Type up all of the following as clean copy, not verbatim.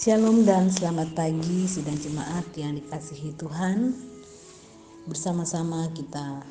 Shalom dan selamat pagi sidang jemaat yang dikasihi Tuhan. Bersama-sama kita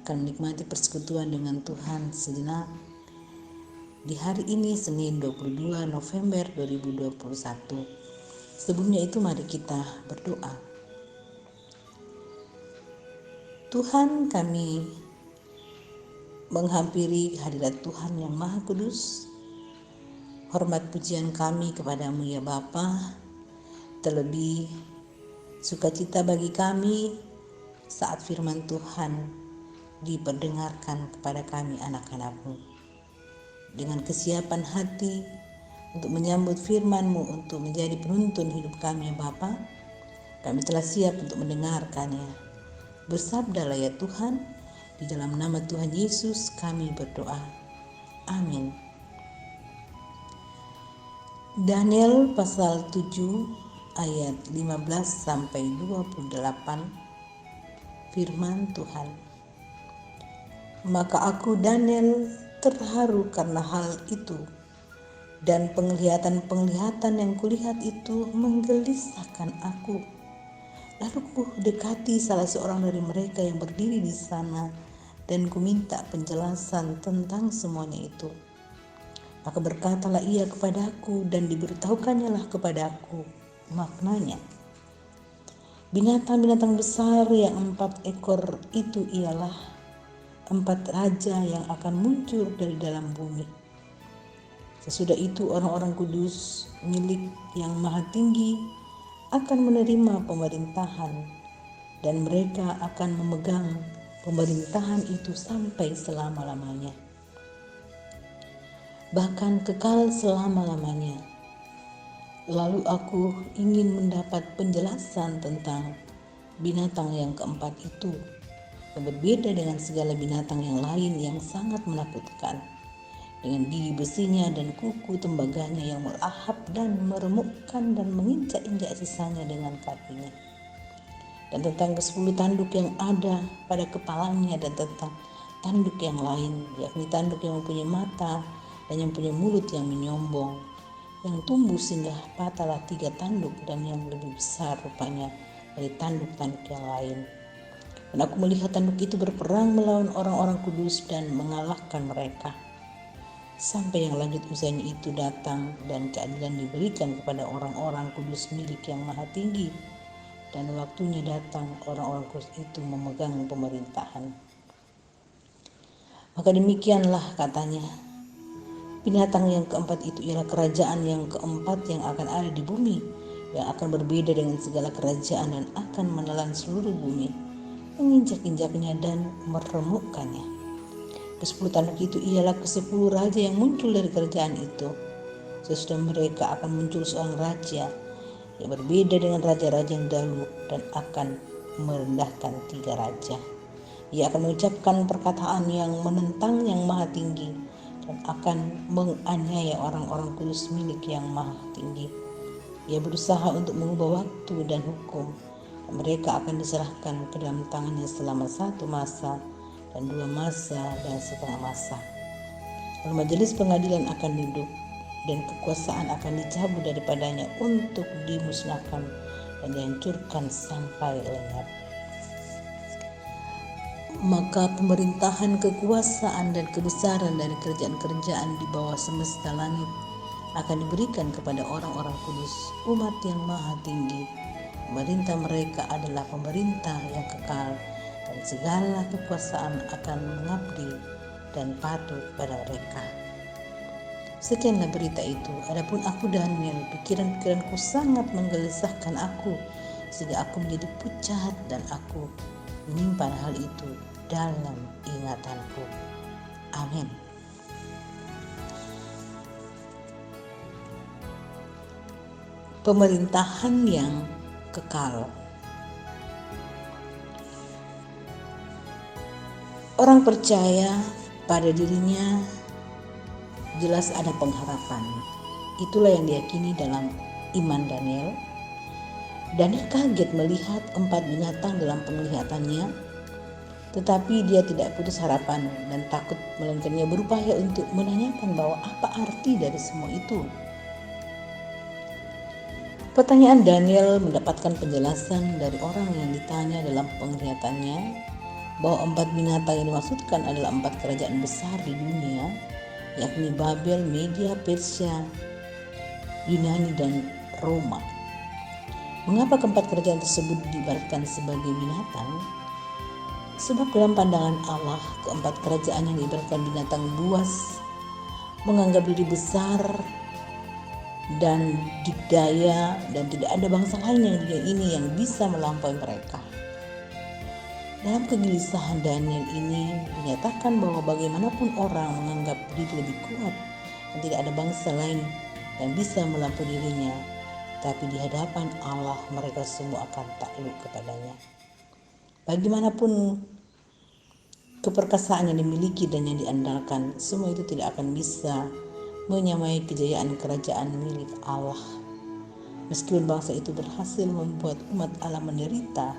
akan menikmati persekutuan dengan Tuhan sejenak di hari ini Senin 22 November 2021. Sebelumnya itu mari kita berdoa. Tuhan, kami menghampiri hadirat Tuhan yang Maha Kudus. Hormat pujian kami kepadamu ya Bapa, terlebih sukacita bagi kami saat firman Tuhan diperdengarkan kepada kami anak-anak-Mu. Dengan kesiapan hati untuk menyambut firman-Mu untuk menjadi penuntun hidup kami ya Bapa, kami telah siap untuk mendengarkannya. Bersabdalah ya Tuhan, di dalam nama Tuhan Yesus kami berdoa. Amin. Daniel pasal 7 ayat 15 sampai 28. Firman Tuhan. Maka aku Daniel terharu karena hal itu, dan penglihatan-penglihatan yang kulihat itu menggelisahkan aku. Lalu ku dekati salah seorang dari mereka yang berdiri di sana, dan ku minta penjelasan tentang semuanya itu. Maka berkatalah ia kepadaku, dan diberitahukannya lah kepadaku maknanya. Binatang-binatang besar yang 4 ekor itu ialah 4 raja yang akan muncul dari dalam bumi. Sesudah itu orang-orang kudus milik yang maha tinggi akan menerima pemerintahan, dan mereka akan memegang pemerintahan itu sampai selama-lamanya, bahkan kekal selama-lamanya. Lalu aku ingin mendapat penjelasan tentang binatang yang keempat itu, yang berbeda dengan segala binatang yang lain yang sangat menakutkan, dengan gigi besinya dan kuku tembaganya yang melahap dan meremukkan dan menginjak-injak sisanya dengan kakinya, dan tentang ke-10 tanduk yang ada pada kepalanya, dan tentang tanduk yang lain, yakni tanduk yang mempunyai mata dan yang punya mulut yang menyombong, yang tumbuh sehingga patahlah 3 tanduk, dan yang lebih besar rupanya dari tanduk-tanduk yang lain. Dan aku melihat tanduk itu berperang melawan orang-orang kudus dan mengalahkan mereka, sampai yang lanjut usianya itu datang, dan keadilan diberikan kepada orang-orang kudus milik yang maha tinggi, dan waktunya datang orang-orang kudus itu memegang pemerintahan. Maka demikianlah katanya, binatang yang keempat itu ialah kerajaan yang keempat yang akan ada di bumi, yang akan berbeda dengan segala kerajaan dan akan menelan seluruh bumi, menginjak-injaknya dan meremukkannya. Ke-10 tanduk itu ialah ke-10 raja yang muncul dari kerajaan itu. Sesudah mereka akan muncul seorang raja yang berbeda dengan raja-raja yang dahulu, dan akan merendahkan 3 raja. Ia akan mengucapkan perkataan yang menentang yang maha tinggi, dan akan menganiaya orang-orang kudus milik yang maha tinggi. Ia berusaha untuk mengubah waktu dan hukum, dan mereka akan diserahkan ke dalam tangannya selama 1 masa, dan 2 masa, dan setengah masa. Lalu majelis pengadilan akan duduk, dan kekuasaan akan dicabut daripadanya untuk dimusnahkan dan dihancurkan sampai lenyap. Maka pemerintahan, kekuasaan, dan kebesaran dari kerajaan-kerajaan di bawah semesta langit akan diberikan kepada orang-orang kudus, umat yang maha tinggi. Pemerintah mereka adalah pemerintah yang kekal, dan segala kekuasaan akan mengabdi dan patuh pada mereka. Sekianlah berita itu. Adapun aku Daniel, pikiran-pikiranku sangat menggelisahkan aku, sehingga aku menjadi pucat, dan aku menyimpan hal itu dalam ingatanku. Amin. Pemerintahan yang kekal. Orang percaya pada dirinya jelas ada pengharapan. Itulah yang diyakini dalam iman Daniel. Daniel kaget melihat 4 binatang dalam penglihatannya, tetapi dia tidak putus harapan dan takut, melainkan ia berupaya untuk menanyakan bahwa apa arti dari semua itu. Pertanyaan Daniel mendapatkan penjelasan dari orang yang ditanya dalam penglihatannya bahwa 4 binatang yang dimaksudkan adalah 4 kerajaan besar di dunia, yakni Babel, Media, Persia, Yunani, dan Roma. Mengapa keempat kerajaan tersebut diibaratkan sebagai binatang? Sebab dalam pandangan Allah, keempat kerajaan yang diibaratkan binatang buas menganggap diri besar dan dikdaya, dan tidak ada bangsa lain yang dunia ini yang bisa melampaui mereka. Dalam kegelisahan Daniel ini dinyatakan bahwa bagaimanapun orang menganggap diri lebih kuat dan tidak ada bangsa lain yang bisa melampaui dirinya, tapi di hadapan Allah mereka semua akan takluk kepadanya. Bagaimanapun keperkasaan yang dimiliki dan yang diandalkan, semua itu tidak akan bisa menyamai kejayaan kerajaan milik Allah. Meskipun bangsa itu berhasil membuat umat Allah menderita,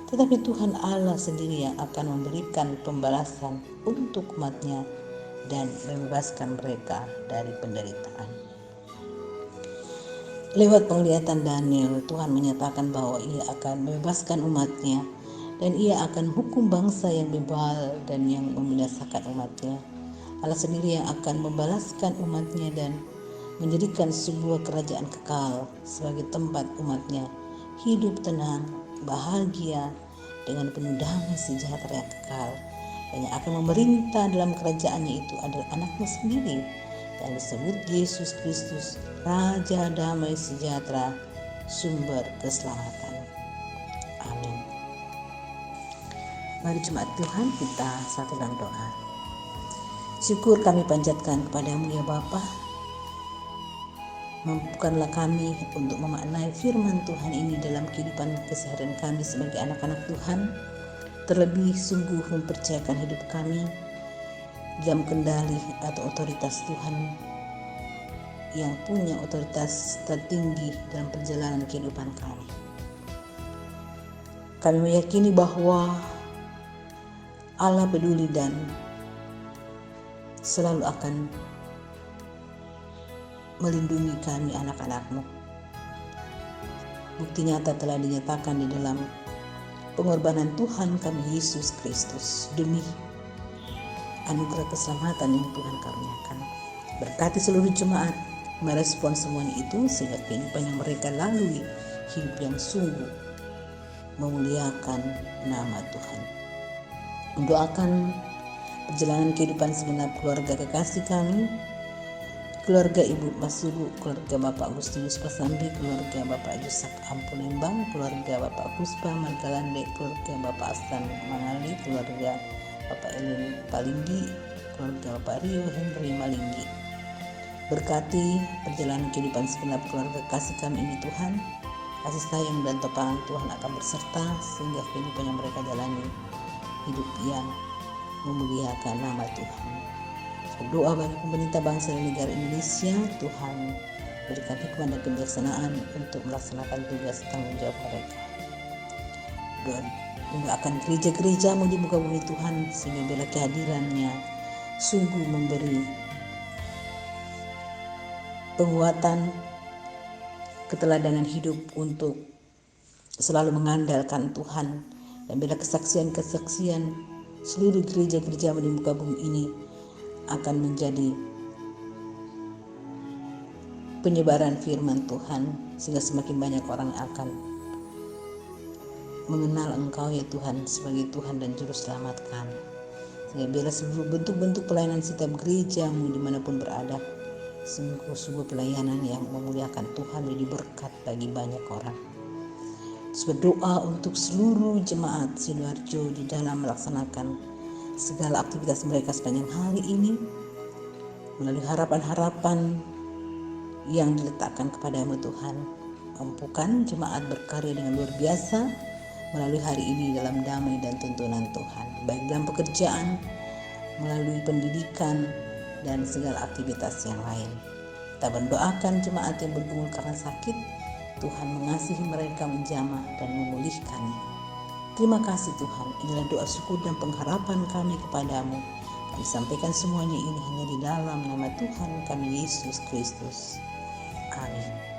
tetapi Tuhan Allah sendiri yang akan memberikan pembalasan untuk umatnya dan membebaskan mereka dari penderitaan. Lewat penglihatan Daniel, Tuhan menyatakan bahwa Ia akan membebaskan umatnya dan Ia akan hukum bangsa yang bebal dan yang membinasakan umatnya. Allah sendiri yang akan membalaskan umatnya dan menjadikan sebuah kerajaan kekal sebagai tempat umatnya hidup tenang, bahagia, dengan penuh damai sejahtera yang kekal. Dan yang akan memerintah dalam kerajaannya itu adalah anaknya sendiri yang disebut Yesus Kristus, Raja Damai Sejahtera, sumber keselamatan. Amin. Mari jemaat Tuhan, kita satu dalam doa. Syukur kami panjatkan kepadamu ya Bapa. Mampukanlah kami untuk memaknai firman Tuhan ini dalam kehidupan keseharian kami sebagai anak-anak Tuhan. Terlebih sungguh mempercayakan hidup kami dalam kendali atau otoritas Tuhan yang punya otoritas tertinggi dalam perjalanan kehidupan kami. Kami meyakini bahwa Allah peduli dan selalu akan melindungi kami anak-anak-Mu. Bukti nyata telah dinyatakan di dalam pengorbanan Tuhan kami Yesus Kristus demi anugerah keselamatan yang Tuhan karuniakan. Berkati seluruh jemaat merespon semuanya itu sehingga kehidupan yang mereka lalui hidup yang sungguh memuliakan nama Tuhan. Mendoakan perjalanan kehidupan segenap keluarga kekasih kami, keluarga Ibu Masubu, keluarga Bapak Agustinus Pasambi, keluarga Bapak Yusak Ampunembang, keluarga Bapak Puspa Margalande, keluarga Bapak Astan Mangali, keluarga Bapak Elin Palinggi, keluarga Bapak Rio Henry Malinggi. Berkati perjalanan kehidupan segenap keluarga kasih kami ini Tuhan. Kasih sayang dan topangan Tuhan akan berserta sehingga kehidupan yang mereka jalani hidup yang memuliakan nama Tuhan. Berdoa bagi pemerintah bangsa dan negara Indonesia, Tuhan berikan hikmat dan kebijaksanaan untuk melaksanakan tugas tanggung jawab mereka. Doakan gereja-gereja di muka bumi Tuhan sehingga bila kehadirannya sungguh memberi penguatan, keteladanan hidup untuk selalu mengandalkan Tuhan. Dan bila kesaksian-kesaksian seluruh gereja-gereja di muka bumi ini akan menjadi penyebaran firman Tuhan sehingga semakin banyak orang akan mengenal Engkau ya Tuhan sebagai Tuhan dan Juru Selamat kami. Sehingga bila seluruh bentuk-bentuk pelayanan setiap gereja-Mu dimanapun berada, sungguh-sungguh pelayanan yang memuliakan Tuhan menjadi berkat bagi banyak orang. Berdoa untuk seluruh jemaat Sidoarjo di dalam melaksanakan segala aktivitas mereka sepanjang hari ini melalui harapan-harapan yang diletakkan kepada-Mu Tuhan. Mampukan jemaat berkarya dengan luar biasa melalui hari ini dalam damai dan tuntunan Tuhan, baik dalam pekerjaan, melalui pendidikan, dan segala aktivitas yang lain. Kita mendoakan jemaat yang bergumul karena sakit, Tuhan mengasihi mereka, menjamah dan memulihkannya. Terima kasih Tuhan, inilah doa syukur dan pengharapan kami kepadamu. Kami sampaikan semuanya ini hanya di dalam nama Tuhan kami Yesus Kristus. Amin.